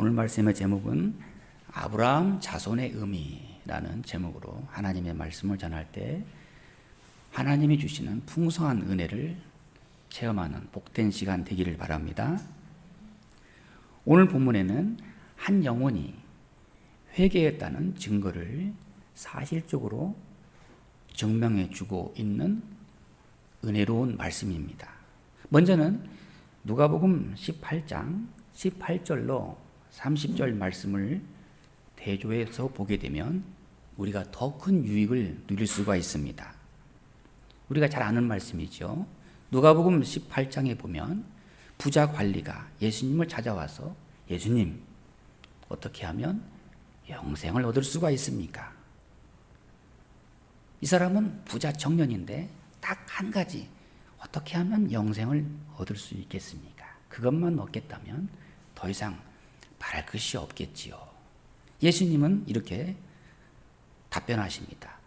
오늘 말씀의 제목은 아브라함 자손의 의미라는 제목으로 하나님의 말씀을 전할 때 하나님이 주시는 풍성한 은혜를 체험하는 복된 시간 되기를 바랍니다. 오늘 본문에는 한 영혼이 회개했다는 증거를 사실적으로 증명해 주고 있는 은혜로운 말씀입니다. 먼저는 누가복음 18장 18절로 30절 말씀을 대조해서 보게 되면 우리가 더 큰 유익을 누릴 수가 있습니다. 우리가 잘 아는 말씀이죠. 누가복음 18장에 보면 부자 관리가 예수님을 찾아와서 예수님, 어떻게 하면 영생을 얻을 수가 있습니까? 이 사람은 부자 청년인데 딱 한 가지, 어떻게 하면 영생을 얻을 수 있겠습니까? 그것만 얻겠다면 더 이상 바랄 것이 없겠지요. 예수님은 이렇게 답변하십니다.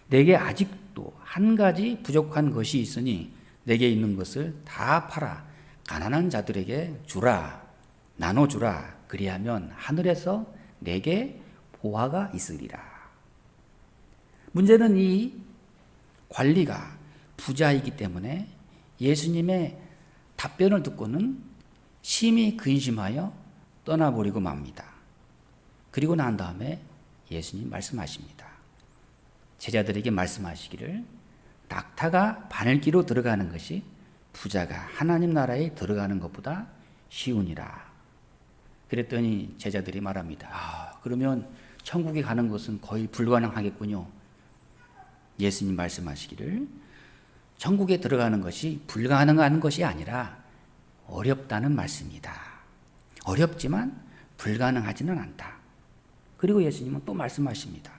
내게 아직도 한 가지 부족한 것이 있으니 내게 있는 것을 다 팔아 가난한 자들에게 주라, 나눠주라. 그리하면 하늘에서 내게 보화가 있으리라. 문제는 이 관리가 부자이기 때문에 예수님의 답변을 듣고는 심히 근심하여 떠나버리고 맙니다. 그리고 난 다음에 예수님 말씀하십니다. 제자들에게 말씀하시기를 낙타가 바늘기로 들어가는 것이 부자가 하나님 나라에 들어가는 것보다 쉬우니라. 그랬더니 제자들이 말합니다. 그러면 천국에 가는 것은 거의 불가능하겠군요. 예수님 말씀하시기를 천국에 들어가는 것이 불가능한 것이 아니라 어렵다는 말씀이다. 어렵지만 불가능하지는 않다. 그리고 예수님은 또 말씀하십니다.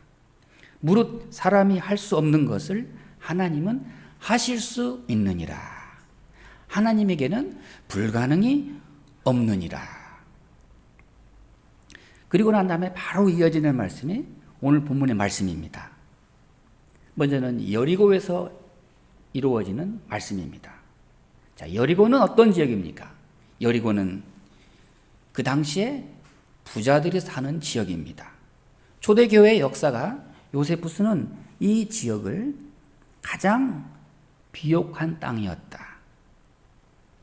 무릇 사람이 할 수 없는 것을 하나님은 하실 수 있느니라. 하나님에게는 불가능이 없느니라. 그리고 난 다음에 바로 이어지는 말씀이 오늘 본문의 말씀입니다. 먼저는 여리고에서 이루어지는 말씀입니다. 자, 여리고는 어떤 지역입니까? 여리고는 그 당시에 부자들이 사는 지역입니다. 초대교회의 역사가 요세푸스는 이 지역을 가장 비옥한 땅이었다.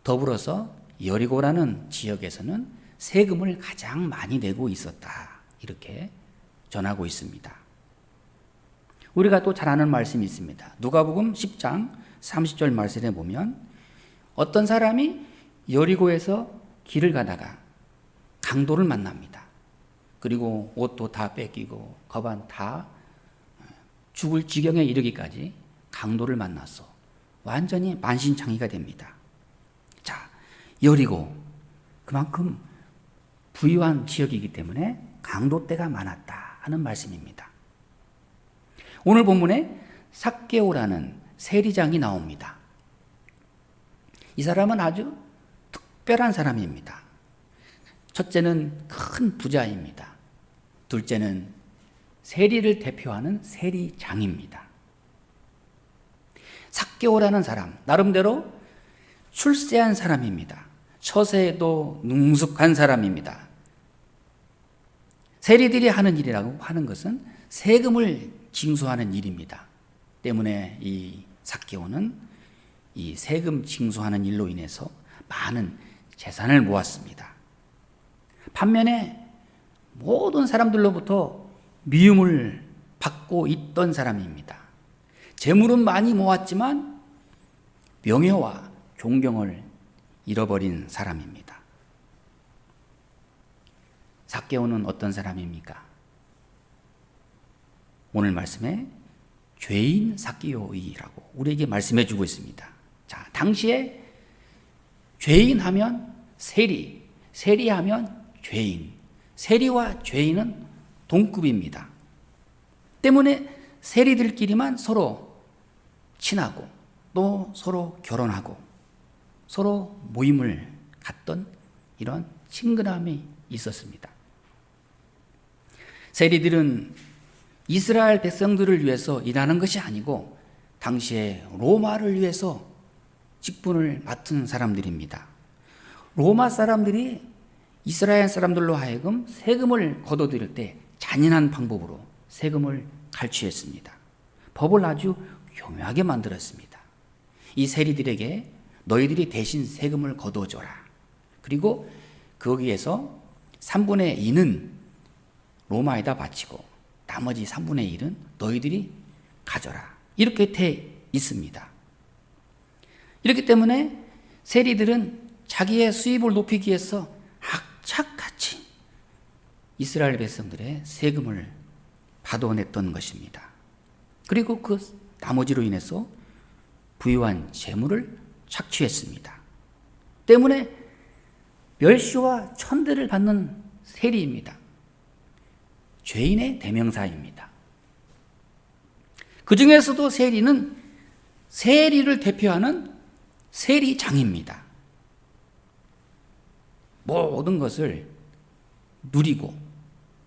더불어서 여리고라는 지역에서는 세금을 가장 많이 내고 있었다. 이렇게 전하고 있습니다. 우리가 또 잘 아는 말씀이 있습니다. 누가복음 10장 30절 말씀에 보면 어떤 사람이 여리고에서 길을 가다가 강도를 만납니다. 그리고 옷도 다 뺏기고 거반 다 죽을 지경에 이르기까지 강도를 만나서 완전히 만신창이가 됩니다. 자, 여리고 그만큼 부유한 지역이기 때문에 강도떼가 많았다 하는 말씀입니다. 오늘 본문에 삭개오라는 세리장이 나옵니다. 이 사람은 아주 특별한 사람입니다. 첫째는 큰 부자입니다. 둘째는 세리를 대표하는 세리장입니다. 삭개오라는 사람, 나름대로 출세한 사람입니다. 처세에도 능숙한 사람입니다. 세리들이 하는 일이라고 하는 것은 세금을 징수하는 일입니다. 때문에 이 삭개오는 이 세금 징수하는 일로 인해서 많은 재산을 모았습니다. 반면에 모든 사람들로부터 미움을 받고 있던 사람입니다. 재물은 많이 모았지만 명예와 존경을 잃어버린 사람입니다. 삭개오는 어떤 사람입니까? 오늘 말씀에 죄인 삭개오이라고 우리에게 말씀해 주고 있습니다. 자, 당시에 죄인 하면 세리, 세리 하면 죄인, 세리와 죄인은 동급입니다. 때문에 세리들끼리만 서로 친하고 또 서로 결혼하고 서로 모임을 갖던 이런 친근함이 있었습니다. 세리들은 이스라엘 백성들을 위해서 일하는 것이 아니고 당시에 로마를 위해서 직분을 맡은 사람들입니다. 로마 사람들이 이스라엘 사람들로 하여금 세금을 거둬들일 때 잔인한 방법으로 세금을 갈취했습니다. 법을 아주 교묘하게 만들었습니다. 이 세리들에게 너희들이 대신 세금을 거둬줘라. 그리고 거기에서 3분의 2는 로마에다 바치고 나머지 3분의 1은 너희들이 가져라. 이렇게 돼 있습니다. 이렇기 때문에 세리들은 자기의 수입을 높이기 위해서 악착같이 이스라엘 백성들의 세금을 받아냈던 것입니다. 그리고 그 나머지로 인해서 부유한 재물을 착취했습니다. 때문에 멸시와 천대를 받는 세리입니다. 죄인의 대명사입니다. 그 중에서도 세리는 세리를 대표하는 세리장입니다. 모든 것을 누리고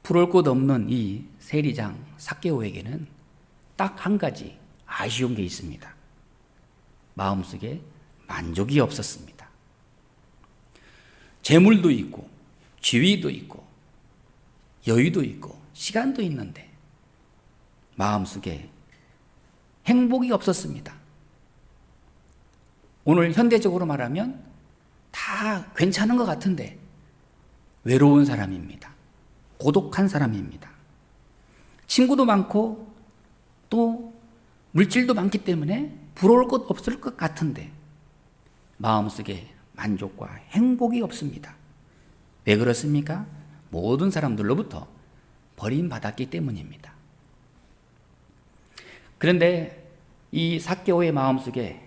부러울 것 없는 이 세리장 삭개오에게는 딱 한 가지 아쉬운 게 있습니다. 마음속에 만족이 없었습니다. 재물도 있고 지위도 있고 여유도 있고 시간도 있는데 마음속에 행복이 없었습니다. 오늘 현대적으로 말하면 다 괜찮은 것 같은데 외로운 사람입니다. 고독한 사람입니다. 친구도 많고 또 물질도 많기 때문에 부러울 것 없을 것 같은데 마음속에 만족과 행복이 없습니다. 왜 그렇습니까? 모든 사람들로부터 버림받았기 때문입니다. 그런데 이 삭개오의 마음속에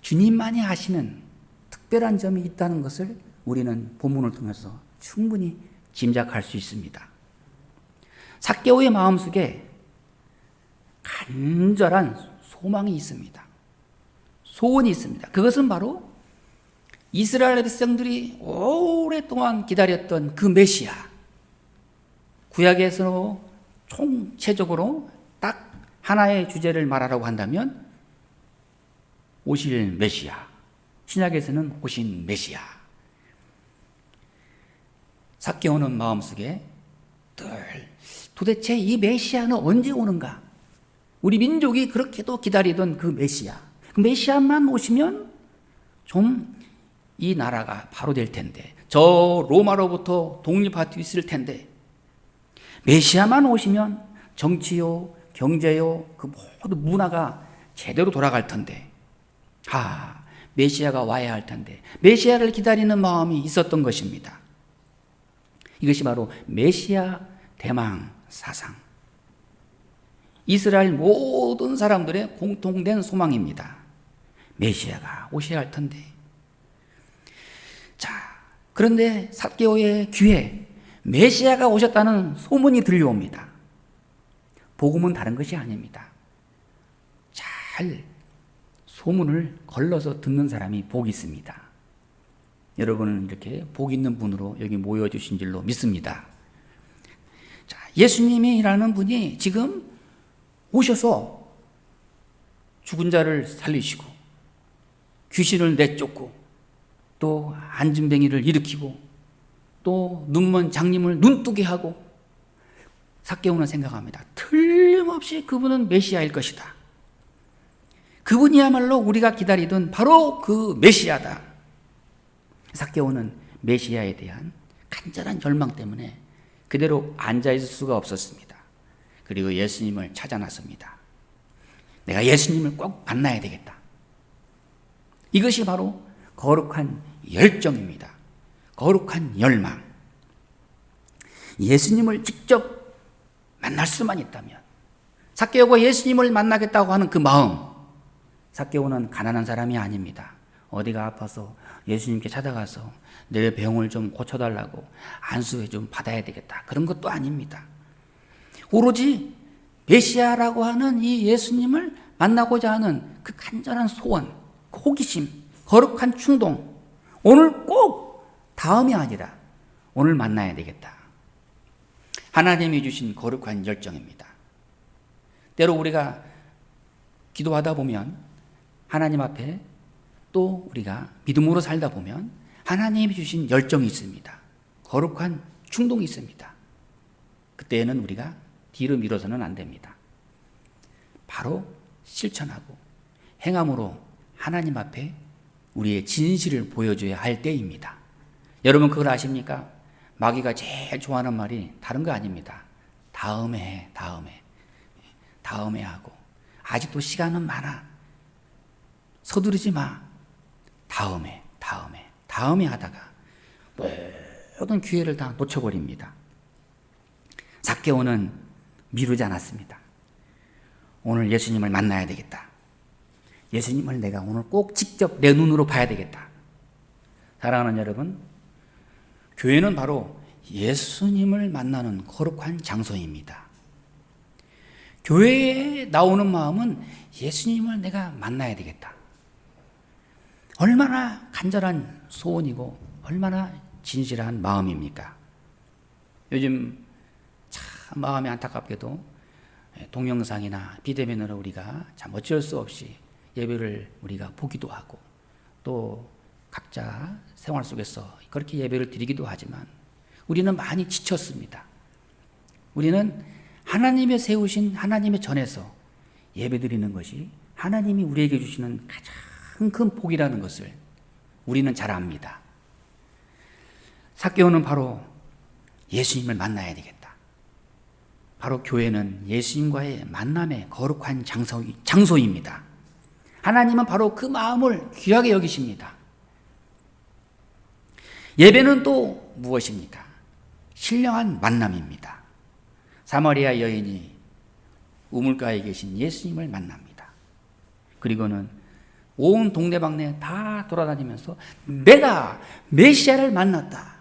주님만이 아시는 특별한 점이 있다는 것을 우리는 본문을 통해서 충분히 짐작할 수 있습니다. 삭개오의 마음속에 간절한 소망이 있습니다. 소원이 있습니다. 그것은 바로 이스라엘 백성들이 오랫동안 기다렸던 그 메시아. 구약에서 총체적으로 딱 하나의 주제를 말하라고 한다면 오실 메시아. 신약에서는 오신 메시아. 삭개오는 마음속에 늘 도대체 이 메시아는 언제 오는가? 우리 민족이 그렇게도 기다리던 그 메시아. 그 메시아만 오시면 좀 이 나라가 바로 될 텐데, 저 로마로부터 독립할 수 있을 텐데, 메시아만 오시면 정치요, 경제요, 그 모든 문화가 제대로 돌아갈 텐데, 메시아가 와야 할 텐데, 메시아를 기다리는 마음이 있었던 것입니다. 이것이 바로 메시아 대망 사상. 이스라엘 모든 사람들의 공통된 소망입니다. 메시아가 오셔야 할 텐데. 자, 그런데 삭개오의 귀에 메시아가 오셨다는 소문이 들려옵니다. 복음은 다른 것이 아닙니다. 잘 소문을 걸러서 듣는 사람이 복이 있습니다. 여러분은 이렇게 복 있는 분으로 여기 모여주신 줄로 믿습니다. 자, 예수님이라는 분이 지금 오셔서 죽은 자를 살리시고 귀신을 내쫓고 또 안진뱅이를 일으키고 또 눈먼 장님을 눈뜨게 하고 삭개오는 생각합니다. 틀림없이 그분은 메시아일 것이다. 그분이야말로 우리가 기다리던 바로 그 메시아다. 삭개오는 메시아에 대한 간절한 절망 때문에 그대로 앉아있을 수가 없었습니다. 그리고 예수님을 찾아 나섭니다. 내가 예수님을 꼭 만나야 되겠다. 이것이 바로 거룩한 열정입니다. 거룩한 열망. 예수님을 직접 만날 수만 있다면, 삭개오가 예수님을 만나겠다고 하는 그 마음, 삭개오는 가난한 사람이 아닙니다. 어디가 아파서 예수님께 찾아가서 내 병을 좀 고쳐달라고 안수해 좀 받아야 되겠다. 그런 것도 아닙니다. 오로지 메시아라고 하는 이 예수님을 만나고자 하는 그 간절한 소원, 그 호기심, 거룩한 충동, 오늘 꼭 다음이 아니라 오늘 만나야 되겠다. 하나님이 주신 거룩한 열정입니다. 때로 우리가 기도하다 보면 하나님 앞에 또 우리가 믿음으로 살다 보면 하나님이 주신 열정이 있습니다. 거룩한 충동이 있습니다. 그때에는 우리가 뒤로 미뤄서는 안 됩니다. 바로 실천하고 행함으로 하나님 앞에 우리의 진실을 보여줘야 할 때입니다. 여러분 그걸 아십니까? 마귀가 제일 좋아하는 말이 다른 거 아닙니다. 다음에 해, 다음에 하고, 아직도 시간은 많아, 서두르지 마, 다음에 하다가 모든 기회를 다 놓쳐버립니다. 삭개오는 미루지 않았습니다. 오늘 예수님을 만나야 되겠다. 예수님을 내가 오늘 꼭 직접 내 눈으로 봐야 되겠다. 사랑하는 여러분, 교회는 바로 예수님을 만나는 거룩한 장소입니다. 교회에 나오는 마음은 예수님을 내가 만나야 되겠다. 얼마나 간절한 소원이고 얼마나 진실한 마음입니까? 요즘 참 마음이 안타깝게도 동영상이나 비대면으로 우리가 참 어쩔 수 없이 예배를 우리가 보기도 하고 또 각자 생활 속에서 그렇게 예배를 드리기도 하지만 우리는 많이 지쳤습니다. 우리는 하나님의 세우신 하나님의 전에서 예배 드리는 것이 하나님이 우리에게 주시는 가장 큰 복이라는 것을 우리는 잘 압니다. 삭개오는 바로 예수님을 만나야 되겠다. 바로 교회는 예수님과의 만남의 거룩한 장소입니다. 하나님은 바로 그 마음을 귀하게 여기십니다. 예배는 또 무엇입니까? 신령한 만남입니다. 사마리아 여인이 우물가에 계신 예수님을 만납니다. 그리고는 온 동네방네 다 돌아다니면서 내가 메시아를 만났다.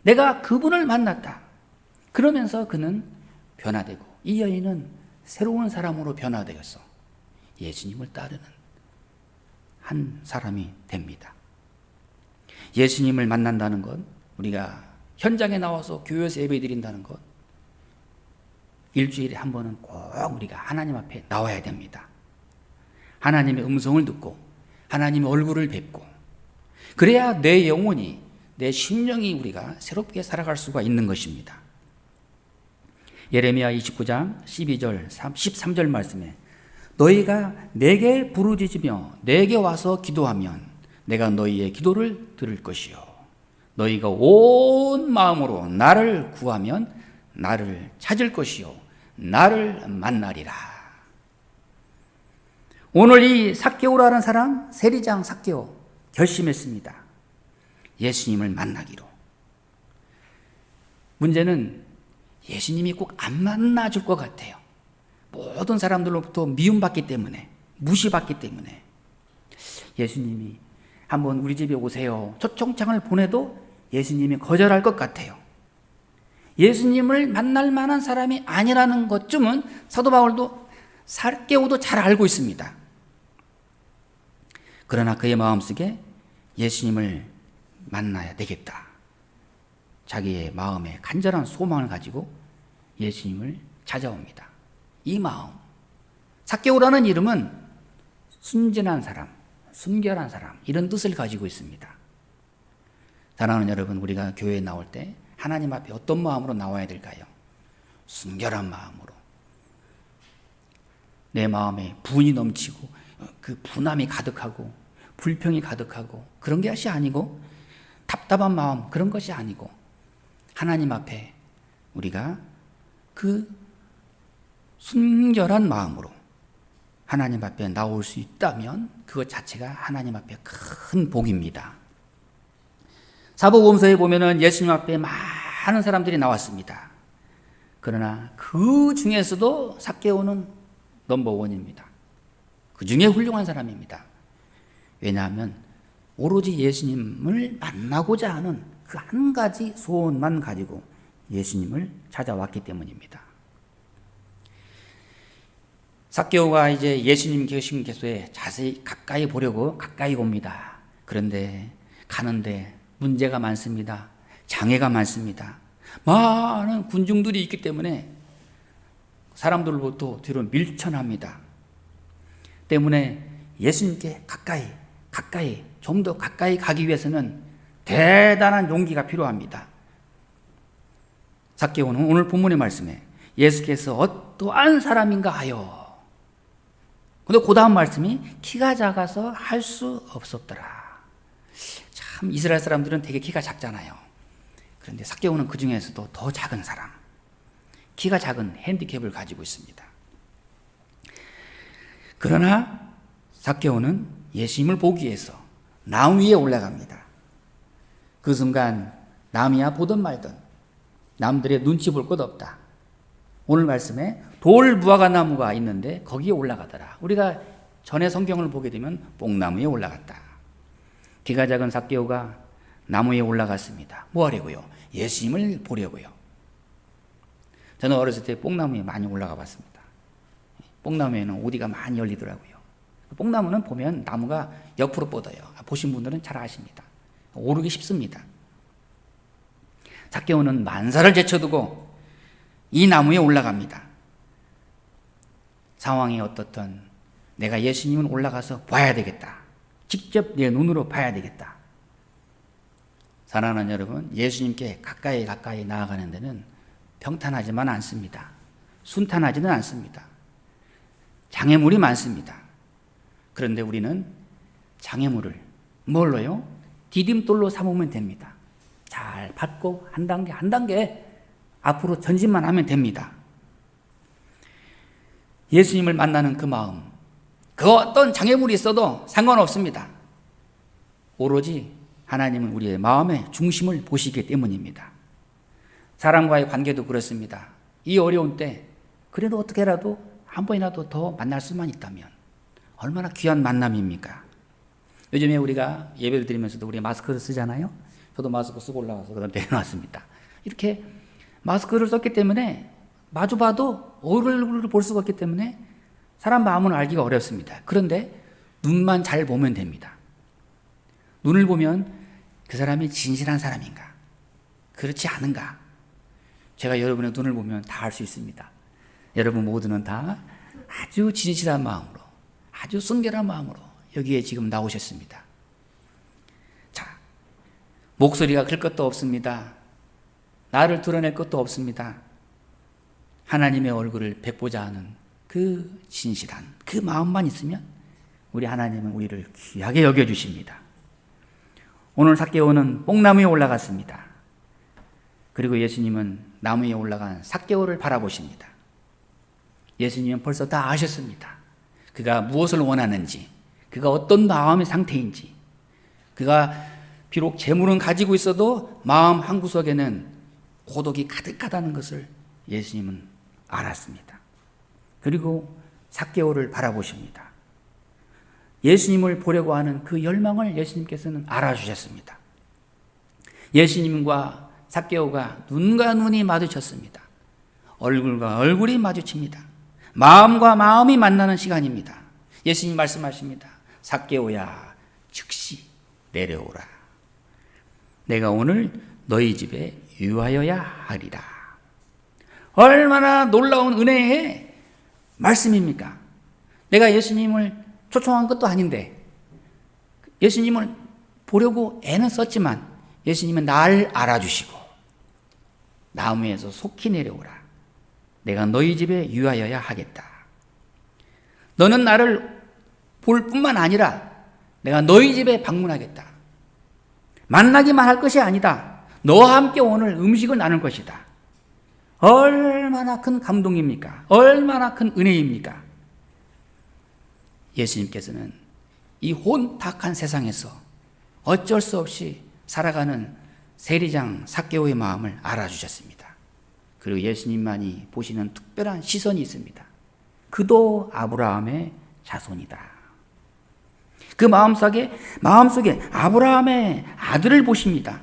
내가 그분을 만났다. 그러면서 그는 변화되고 이 여인은 새로운 사람으로 변화되어서 예수님을 따르는 한 사람이 됩니다. 예수님을 만난다는 것, 우리가 현장에 나와서 교회에서 예배 드린다는 것, 일주일에 한 번은 꼭 우리가 하나님 앞에 나와야 됩니다. 하나님의 음성을 듣고 하나님의 얼굴을 뵙고 그래야 내 영혼이, 내 심령이 우리가 새롭게 살아갈 수가 있는 것입니다. 예레미야 29장 12절 13절 말씀에 너희가 내게 부르짖으며 내게 와서 기도하면 내가 너희의 기도를 들을 것이요 너희가 온 마음으로 나를 구하면 나를 찾을 것이요 나를 만나리라. 오늘 이 삭개오라는 사람, 세리장 삭개오 결심했습니다. 예수님을 만나기로. 문제는 예수님이 꼭 안 만나줄 것 같아요. 모든 사람들로부터 미움받기 때문에, 무시받기 때문에 예수님이 한번 우리 집에 오세요. 초청장을 보내도 예수님이 거절할 것 같아요. 예수님을 만날 만한 사람이 아니라는 것쯤은 사도 바울도 삭개오도 잘 알고 있습니다. 그러나 그의 마음속에 예수님을 만나야 되겠다. 자기의 마음에 간절한 소망을 가지고 예수님을 찾아옵니다. 이 마음, 삭개오라는 이름은 순진한 사람, 순결한 사람 이런 뜻을 가지고 있습니다. 사랑하는 여러분, 우리가 교회에 나올 때 하나님 앞에 어떤 마음으로 나와야 될까요? 순결한 마음으로. 내 마음에 분이 넘치고 그 분함이 가득하고 불평이 가득하고 그런 것이 아니고 답답한 마음 그런 것이 아니고 하나님 앞에 우리가 그 순결한 마음으로 하나님 앞에 나올 수 있다면 그것 자체가 하나님 앞에 큰 복입니다. 사복음서에 보면은 예수님 앞에 많은 사람들이 나왔습니다. 그러나 그 중에서도 삭개오는 넘버원입니다. 그 중에 훌륭한 사람입니다. 왜냐하면 오로지 예수님을 만나고자 하는 그 한 가지 소원만 가지고 예수님을 찾아왔기 때문입니다. 삭개오가 이제 예수님 계신 곳에 자세히 가까이 보려고 가까이 옵니다. 그런데 가는데 문제가 많습니다. 장애가 많습니다. 많은 군중들이 있기 때문에 사람들로부터 뒤로 밀쳐납니다. 때문에 예수님께 가까이 좀 더 가까이 가기 위해서는 대단한 용기가 필요합니다. 삭개오는 오늘 본문의 말씀에 예수께서 어떠한 사람인가 하여. 근데 그 다음 말씀이 키가 작아서 할 수 없었더라. 참 이스라엘 사람들은 되게 키가 작잖아요. 그런데 삭개오는 그 중에서도 더 작은 사람, 키가 작은 핸디캡을 가지고 있습니다. 그러나 삭개오는 예수님을 보기 위해서 나무 위에 올라갑니다. 그 순간 남이야 보든 말든 남들의 눈치 볼 것 없다. 오늘 말씀에 돌 무화과 나무가 있는데 거기에 올라가더라. 우리가 전에 성경을 보게 되면 뽕나무에 올라갔다. 키가 작은 삭개오가 나무에 올라갔습니다. 뭐 하려고요? 예수님을 보려고요. 저는 어렸을 때 뽕나무에 많이 올라가 봤습니다. 뽕나무에는 오디가 많이 열리더라고요. 뽕나무는 보면 나무가 옆으로 뻗어요. 보신 분들은 잘 아십니다. 오르기 쉽습니다. 삭개오는 만사를 제쳐두고 이 나무에 올라갑니다. 상황이 어떻든 내가 예수님은 올라가서 봐야 되겠다. 직접 내 눈으로 봐야 되겠다. 사랑하는 여러분, 예수님께 가까이 나아가는 데는 평탄하지만 않습니다. 순탄하지는 않습니다. 장애물이 많습니다. 그런데 우리는 장애물을 뭘로요? 디딤돌로 삼으면 됩니다. 잘 받고 한 단계 한 단계 앞으로 전진만 하면 됩니다. 예수님을 만나는 그 마음, 그 어떤 장애물이 있어도 상관없습니다. 오로지 하나님은 우리의 마음의 중심을 보시기 때문입니다. 사람과의 관계도 그렇습니다. 이 어려운 때 그래도 어떻게라도 한 번이라도 더 만날 수만 있다면 얼마나 귀한 만남입니까? 요즘에 우리가 예배를 드리면서도 우리 마스크를 쓰잖아요. 저도 마스크 쓰고 올라가서 그다음 내려놨습니다. 이렇게 마스크를 썼기 때문에 마주봐도 얼굴을 볼 수가 없기 때문에 사람 마음은 알기가 어렵습니다. 그런데 눈만 잘 보면 됩니다. 눈을 보면 그 사람이 진실한 사람인가, 그렇지 않은가, 제가 여러분의 눈을 보면 다 알 수 있습니다. 여러분 모두는 다 아주 진실한 마음으로, 아주 순결한 마음으로 여기에 지금 나오셨습니다. 자, 목소리가 클 것도 없습니다. 나를 드러낼 것도 없습니다. 하나님의 얼굴을 뵙고자 하는 그 진실한 그 마음만 있으면 우리 하나님은 우리를 귀하게 여겨주십니다. 오늘 삭개오는 뽕나무에 올라갔습니다. 그리고 예수님은 나무에 올라간 삭개오를 바라보십니다. 예수님은 벌써 다 아셨습니다. 그가 무엇을 원하는지, 그가 어떤 마음의 상태인지, 그가 비록 재물은 가지고 있어도 마음 한구석에는 고독이 가득하다는 것을 예수님은 알았습니다. 그리고 삭개오를 바라보십니다. 예수님을 보려고 하는 그 열망을 예수님께서는 알아주셨습니다. 예수님과 삭개오가 눈과 눈이 마주쳤습니다. 얼굴과 얼굴이 마주칩니다. 마음과 마음이 만나는 시간입니다. 예수님 말씀하십니다. 삭개오야, 즉시 내려오라. 내가 오늘 너희 집에 유하여야 하리라. 얼마나 놀라운 은혜의 말씀입니까? 내가 예수님을 초청한 것도 아닌데, 예수님을 보려고 애는 썼지만 예수님은 날 알아주시고 나무에서 속히 내려오라. 내가 너희 집에 유하여야 하겠다. 너는 나를 볼 뿐만 아니라 내가 너희 집에 방문하겠다. 만나기만 할 것이 아니다. 너와 함께 오늘 음식을 나눌 것이다. 얼마나 큰 감동입니까? 얼마나 큰 은혜입니까? 예수님께서는 이 혼탁한 세상에서 어쩔 수 없이 살아가는 세리장 삭개오의 마음을 알아주셨습니다. 그리고 예수님만이 보시는 특별한 시선이 있습니다. 그도 아브라함의 자손이다. 그 마음속에 아브라함의 아들을 보십니다.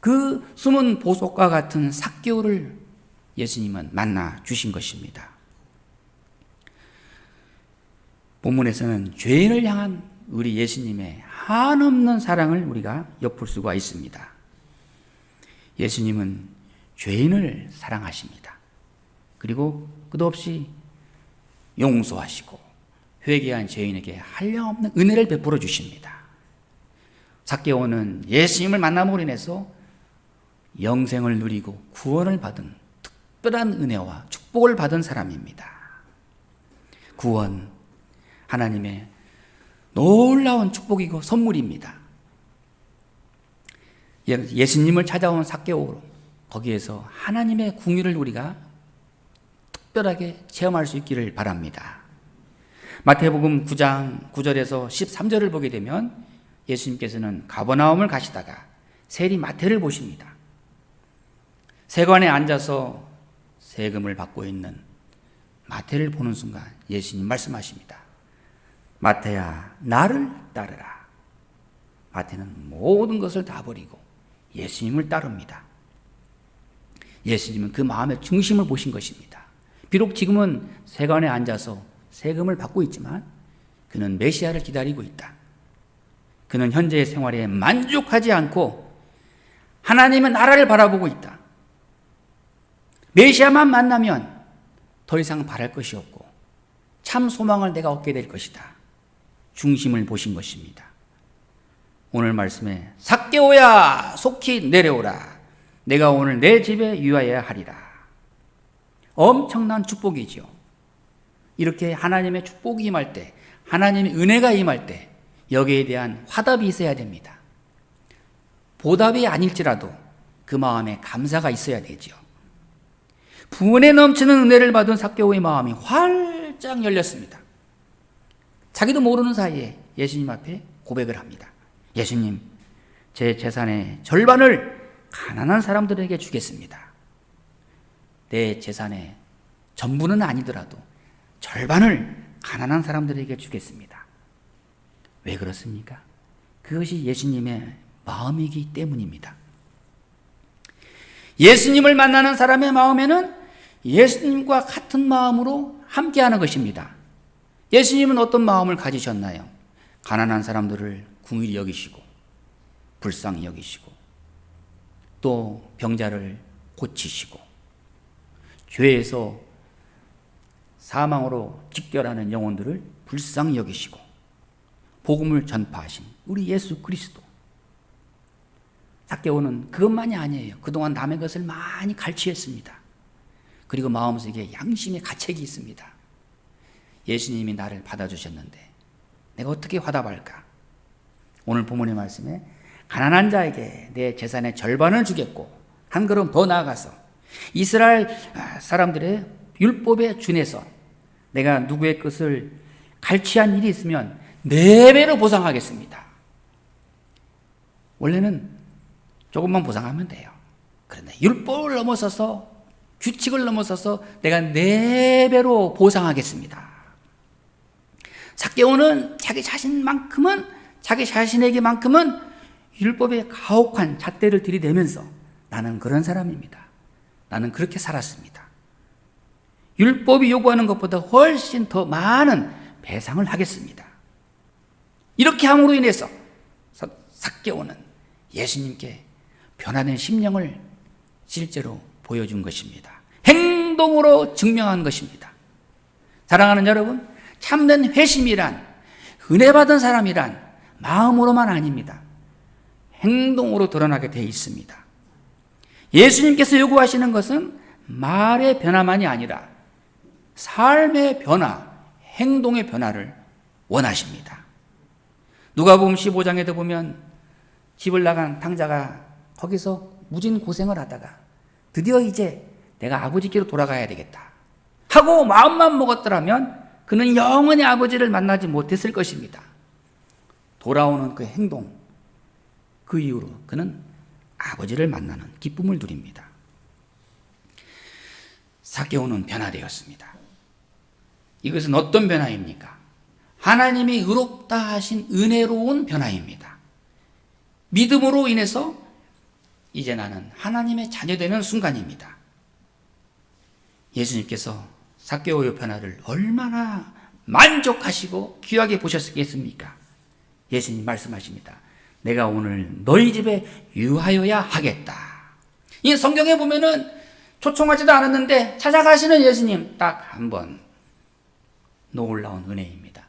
그 숨은 보석과 같은 삭개오를 예수님은 만나 주신 것입니다. 본문에서는 죄인을 향한 우리 예수님의 한없는 사랑을 우리가 엿볼 수가 있습니다. 예수님은 죄인을 사랑하십니다. 그리고 끝없이 용서하시고 회개한 죄인에게 한량없는 은혜를 베풀어 주십니다. 삭개오는 예수님을 만남으로 인해서 영생을 누리고 구원을 받은 특별한 은혜와 축복을 받은 사람입니다. 구원, 하나님의 놀라운 축복이고 선물입니다. 예수님을 찾아온 삭개오, 거기에서 하나님의 궁유를 우리가 특별하게 체험할 수 있기를 바랍니다. 마태복음 9장 9절에서 13절을 보게 되면 예수님께서는 가버나움을 가시다가 세리 마태를 보십니다. 세관에 앉아서 세금을 받고 있는 마태를 보는 순간 예수님 말씀하십니다. 마태야, 나를 따르라. 마태는 모든 것을 다 버리고 예수님을 따릅니다. 예수님은 그 마음의 중심을 보신 것입니다. 비록 지금은 세관에 앉아서 세금을 받고 있지만 그는 메시아를 기다리고 있다. 그는 현재의 생활에 만족하지 않고 하나님의 나라를 바라보고 있다. 메시아만 만나면 더 이상 바랄 것이 없고 참 소망을 내가 얻게 될 것이다. 중심을 보신 것입니다. 오늘 말씀에 삭개오야 속히 내려오라. 내가 오늘 내 집에 유하여야 하리라. 엄청난 축복이죠. 이렇게 하나님의 축복이 임할 때, 하나님의 은혜가 임할 때 여기에 대한 화답이 있어야 됩니다. 보답이 아닐지라도 그 마음에 감사가 있어야 되죠. 부은에 넘치는 은혜를 받은 삭개오의 마음이 활짝 열렸습니다. 자기도 모르는 사이에 예수님 앞에 고백을 합니다. 예수님, 제 재산의 절반을 가난한 사람들에게 주겠습니다. 내 재산의 전부는 아니더라도 절반을 가난한 사람들에게 주겠습니다. 왜 그렇습니까? 그것이 예수님의 마음이기 때문입니다. 예수님을 만나는 사람의 마음에는 예수님과 같은 마음으로 함께하는 것입니다. 예수님은 어떤 마음을 가지셨나요? 가난한 사람들을 긍휼히 여기시고 불쌍히 여기시고 또 병자를 고치시고 죄에서 사망으로 직결하는 영혼들을 불쌍히 여기시고 복음을 전파하신 우리 예수 그리스도. 삭개오는 그것만이 아니에요. 그동안 남의 것을 많이 갈취했습니다. 그리고 마음속에 양심의 가책이 있습니다. 예수님이 나를 받아주셨는데 내가 어떻게 화답할까? 오늘 본문의 말씀에 가난한 자에게 내 재산의 절반을 주겠고 한 걸음 더 나아가서 이스라엘 사람들의 율법에 준해서 내가 누구의 것을 갈취한 일이 있으면 4배로 보상하겠습니다. 원래는 조금만 보상하면 돼요. 그런데 율법을 넘어서서 규칙을 넘어서서 내가 4배로 보상하겠습니다. 삭개오는 자기 자신에게만큼은 율법의 가혹한 잣대를 들이대면서 나는 그런 사람입니다. 나는 그렇게 살았습니다. 율법이 요구하는 것보다 훨씬 더 많은 배상을 하겠습니다. 이렇게 함으로 인해서 삭개오는 예수님께 변화된 심령을 실제로 보여준 것입니다. 행동으로 증명한 것입니다. 사랑하는 여러분, 참된 회심이란, 은혜 받은 사람이란 마음으로만 아닙니다. 행동으로 드러나게 되어 있습니다. 예수님께서 요구하시는 것은 말의 변화만이 아니라 삶의 변화, 행동의 변화를 원하십니다. 누가복음 15장에도 보면 집을 나간 탕자가 거기서 무진 고생을 하다가 드디어 이제 내가 아버지께로 돌아가야 되겠다 하고 마음만 먹었더라면 그는 영원히 아버지를 만나지 못했을 것입니다. 돌아오는 그 행동, 그 이후로 그는 아버지를 만나는 기쁨을 누립니다. 삭개오는 변화되었습니다. 이것은 어떤 변화입니까? 하나님이 의롭다 하신 은혜로운 변화입니다. 믿음으로 인해서 이제 나는 하나님의 자녀되는 순간입니다. 예수님께서 삭개오의 변화를 얼마나 만족하시고 귀하게 보셨겠습니까? 예수님 말씀하십니다. 내가 오늘 너희 집에 유하여야 하겠다. 이 성경에 보면은 초청하지도 않았는데 찾아가시는 예수님 딱 한 번. 놀라운 은혜입니다.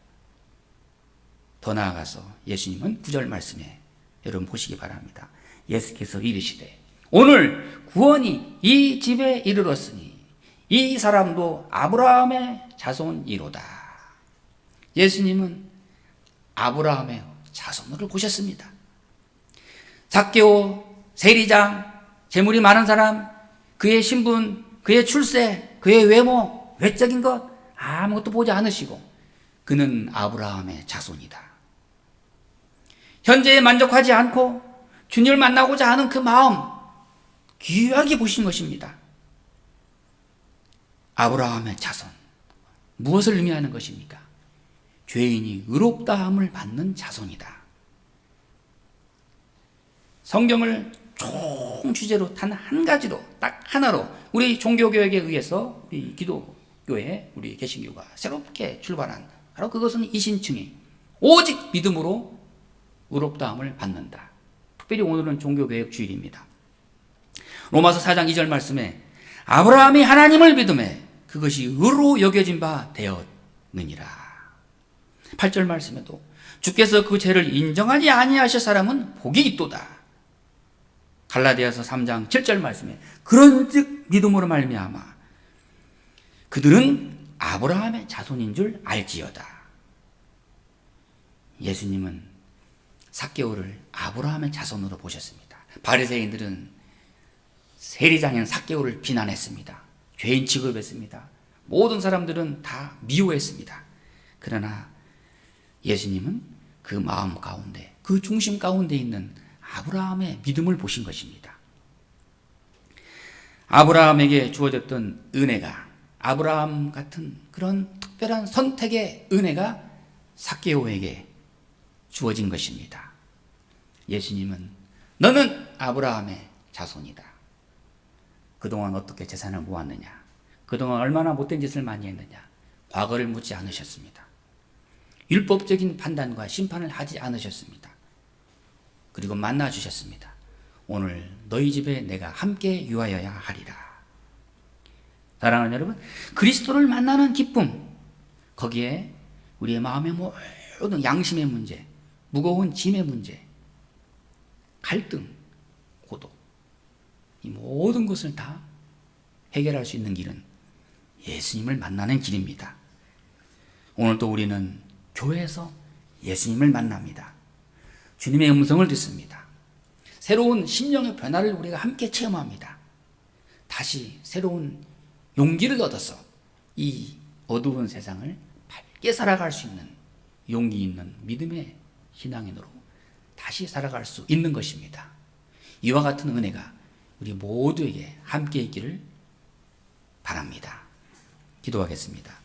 더 나아가서 예수님은 9절 말씀에 여러분 보시기 바랍니다. 예수께서 이르시되 오늘 구원이 이 집에 이르렀으니 이 사람도 아브라함의 자손이로다. 예수님은 아브라함의 자손으로 보셨습니다. 삭개오, 세리장, 재물이 많은 사람, 그의 신분, 그의 출세, 그의 외모, 외적인 것 아무것도 보지 않으시고 그는 아브라함의 자손이다. 현재에 만족하지 않고 주님을 만나고자 하는 그 마음 귀하게 보신 것입니다. 아브라함의 자손, 무엇을 의미하는 것입니까? 죄인이 의롭다함을 받는 자손이다. 성경을 총 주제로 단 한 가지로, 딱 하나로 우리 종교개혁에 의해서 우리 기독교회, 우리 개신교가 새롭게 출발한 바로 그것은 이신층이 오직 믿음으로 의롭다함을 받는다. 특별히 오늘은 종교개혁 주일입니다. 로마서 4장 2절 말씀에 아브라함이 하나님을 믿음에 그것이 의로 여겨진 바 되었느니라. 8절 말씀에도 주께서 그 죄를 인정하지 아니하실 사람은 복이 있도다. 갈라디아서 3장 7절 말씀에 그런즉 믿음으로 말미암아 그들은 아브라함의 자손인 줄 알지어다. 예수님은 삭개오를 아브라함의 자손으로 보셨습니다. 바리새인들은 세리장인 삭개오를 비난했습니다. 죄인 취급했습니다. 모든 사람들은 다 미워했습니다. 그러나 예수님은 그 마음 가운데, 그 중심 가운데 있는 아브라함의 믿음을 보신 것입니다. 아브라함에게 주어졌던 은혜가, 아브라함 같은 그런 특별한 선택의 은혜가 삭개오에게 주어진 것입니다. 예수님은 너는 아브라함의 자손이다. 그동안 어떻게 재산을 모았느냐? 그동안 얼마나 못된 짓을 많이 했느냐? 과거를 묻지 않으셨습니다. 율법적인 판단과 심판을 하지 않으셨습니다. 그리고 만나 주셨습니다. 오늘 너희 집에 내가 함께 유하여야 하리라. 사랑하는 여러분, 그리스도를 만나는 기쁨, 거기에 우리의 마음의 모든 양심의 문제, 무거운 짐의 문제, 갈등, 고독, 이 모든 것을 다 해결할 수 있는 길은 예수님을 만나는 길입니다. 오늘도 우리는 교회에서 예수님을 만납니다. 주님의 음성을 듣습니다. 새로운 심령의 변화를 우리가 함께 체험합니다. 다시 새로운 용기를 얻어서 이 어두운 세상을 밝게 살아갈 수 있는 용기 있는 믿음의 신앙인으로 다시 살아갈 수 있는 것입니다. 이와 같은 은혜가 우리 모두에게 함께 있기를 바랍니다. 기도하겠습니다.